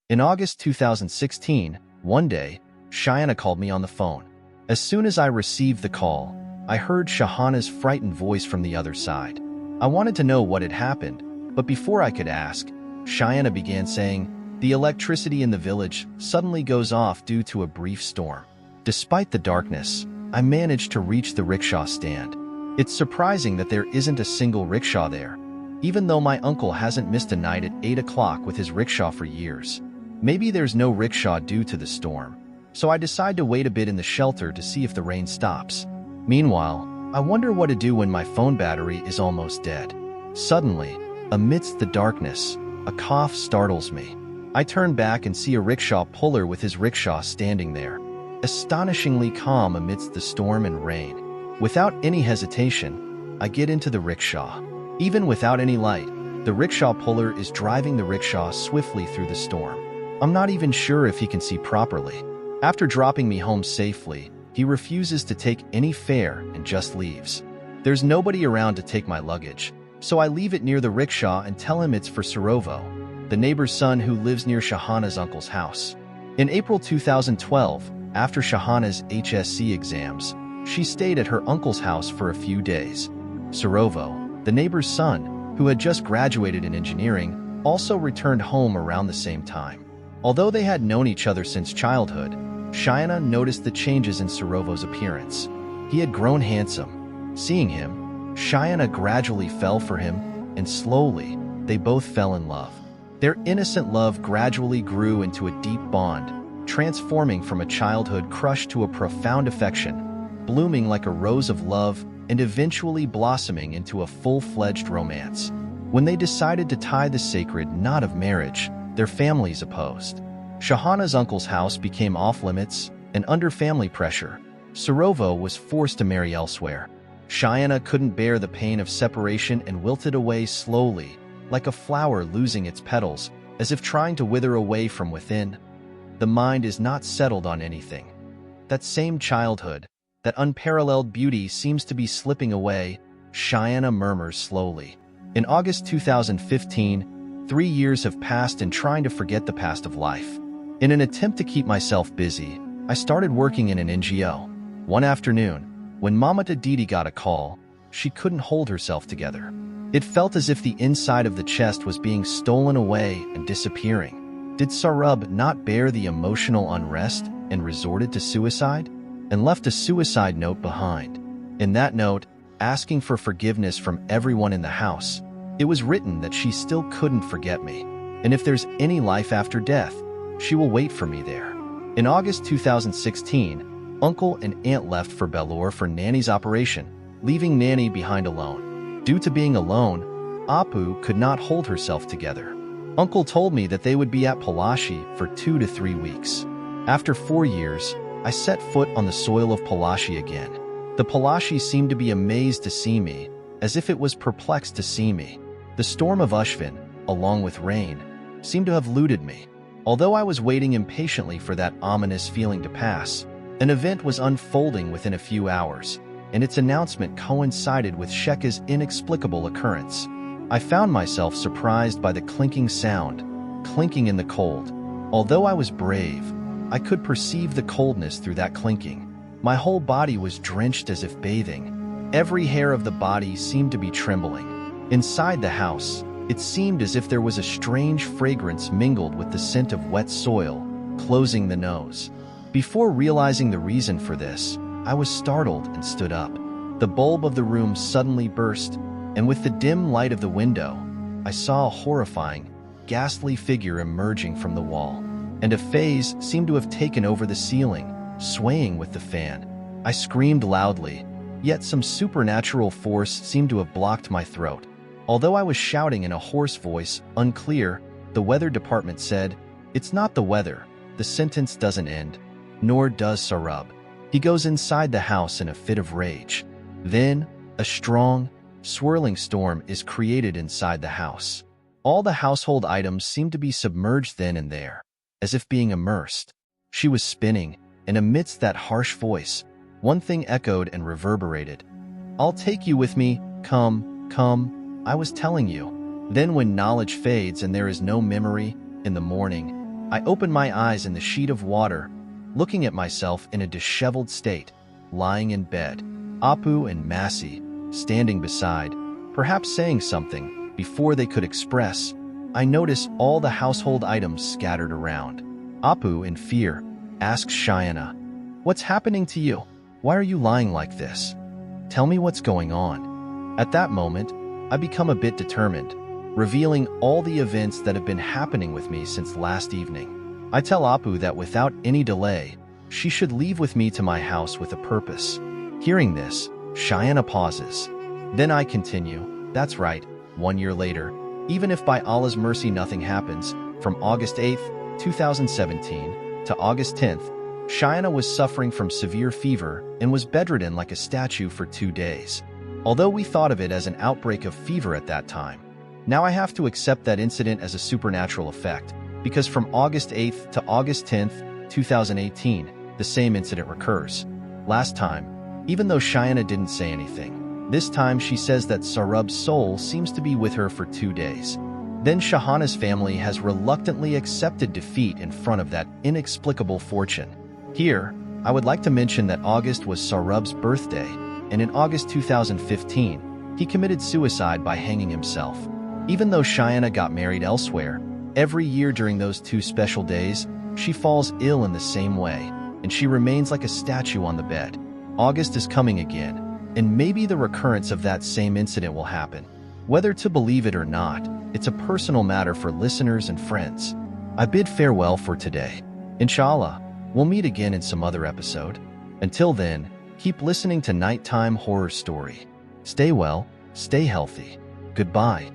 In August 2016, one day, Shayana called me on the phone. As soon as I received the call, I heard Shahana's frightened voice from the other side. I wanted to know what had happened, but before I could ask, Shayana began saying, "The electricity in the village suddenly goes off due to a brief storm." Despite the darkness, I managed to reach the rickshaw stand. It's surprising that there isn't a single rickshaw there, even though my uncle hasn't missed a night at 8 o'clock with his rickshaw for years. Maybe there's no rickshaw due to the storm, so I decide to wait a bit in the shelter to see if the rain stops. Meanwhile, I wonder what to do when my phone battery is almost dead. Suddenly, amidst the darkness, a cough startles me. I turn back and see a rickshaw puller with his rickshaw standing there, astonishingly calm amidst the storm and rain. Without any hesitation, I get into the rickshaw. Even without any light, the rickshaw puller is driving the rickshaw swiftly through the storm. I'm not even sure if he can see properly. After dropping me home safely, he refuses to take any fare and just leaves. There's nobody around to take my luggage, so I leave it near the rickshaw and tell him it's for Surovo, the neighbor's son who lives near Shahana's uncle's house. In April 2012, after Shahana's HSC exams, she stayed at her uncle's house for a few days. Surovo, the neighbor's son, who had just graduated in engineering, also returned home around the same time. Although they had known each other since childhood, Shayana noticed the changes in Surovo's appearance. He had grown handsome. Seeing him, Shayana gradually fell for him, and slowly, they both fell in love. Their innocent love gradually grew into a deep bond, transforming from a childhood crush to a profound affection, blooming like a rose of love and eventually blossoming into a full-fledged romance. When they decided to tie the sacred knot of marriage, their families opposed. Shahana's uncle's house became off-limits, and under family pressure, Surovo was forced to marry elsewhere. Shayana couldn't bear the pain of separation and wilted away slowly, like a flower losing its petals, as if trying to wither away from within. The mind is not settled on anything. That same childhood, that unparalleled beauty seems to be slipping away, Shayana murmurs slowly. In August 2015, 3 years have passed in trying to forget the past of life. In an attempt to keep myself busy, I started working in an NGO. One afternoon, when Mamata Didi got a call, she couldn't hold herself together. It felt as if the inside of the chest was being stolen away and disappearing. Did Sarub not bear the emotional unrest and resorted to suicide? And left a suicide note behind. In that note, asking for forgiveness from everyone in the house, it was written that she still couldn't forget me, and if there's any life after death, she will wait for me there. In August 2016, Uncle and Aunt left for Belur for Nanny's operation, leaving Nanny behind alone. Due to being alone, Apu could not hold herself together. Uncle told me that they would be at Palashi for 2 to 3 weeks. After 4 years, I set foot on the soil of Palashi again. The Palashi seemed to be amazed to see me, as if it was perplexed to see me. The storm of Ushvin, along with rain, seemed to have looted me. Although I was waiting impatiently for that ominous feeling to pass, an event was unfolding within a few hours, and its announcement coincided with Sheka's inexplicable occurrence. I found myself surprised by the clinking sound, clinking in the cold. Although I was brave, I could perceive the coldness through that clinking. My whole body was drenched as if bathing. Every hair of the body seemed to be trembling. Inside the house, it seemed as if there was a strange fragrance mingled with the scent of wet soil, closing the nose. Before realizing the reason for this, I was startled and stood up. The bulb of the room suddenly burst, and with the dim light of the window, I saw a horrifying, ghastly figure emerging from the wall. And a phase seemed to have taken over the ceiling, swaying with the fan. I screamed loudly, yet some supernatural force seemed to have blocked my throat. Although I was shouting in a hoarse voice, unclear, the weather department said, "It's not the weather." The sentence doesn't end, nor does Sarub. He goes inside the house in a fit of rage. Then, a strong, swirling storm is created inside the house. All the household items seem to be submerged then and there, as if being immersed. She was spinning, and amidst that harsh voice, one thing echoed and reverberated. "I'll take you with me, come, come, I was telling you." Then when knowledge fades and there is no memory, in the morning, I opened my eyes in the sheet of water, looking at myself in a disheveled state, lying in bed. Apu and Masi, standing beside, perhaps saying something, before they could express. I notice all the household items scattered around. Apu, in fear, asks Cheyenne, "What's happening to you? Why are you lying like this? Tell me what's going on." At that moment, I become a bit determined, revealing all the events that have been happening with me since last evening. I tell Apu that without any delay, she should leave with me to my house with a purpose. Hearing this, Cheyenne pauses. Then I continue, "That's right, 1 year later, even if by Allah's mercy nothing happens, from August 8th, 2017 to August 10th, Cheyenne was suffering from severe fever and was bedridden like a statue for 2 days. Although we thought of it as an outbreak of fever at that time, now I have to accept that incident as a supernatural effect, because from August 8th to August 10th, 2018, the same incident recurs. Last time, even though Cheyenne didn't say anything, this time she says that Sarab's soul seems to be with her for 2 days. Then Shahana's family has reluctantly accepted defeat in front of that inexplicable fortune. Here, I would like to mention that August was Sarab's birthday, and in August 2015, he committed suicide by hanging himself. Even though Cheyenne got married elsewhere, every year during those 2 special days, she falls ill in the same way, and she remains like a statue on the bed. August is coming again, and maybe the recurrence of that same incident will happen. Whether to believe it or not, it's a personal matter for listeners and friends. I bid farewell for today. Inshallah, we'll meet again in some other episode. Until then, keep listening to Nighttime Horror Story. Stay well, stay healthy. Goodbye.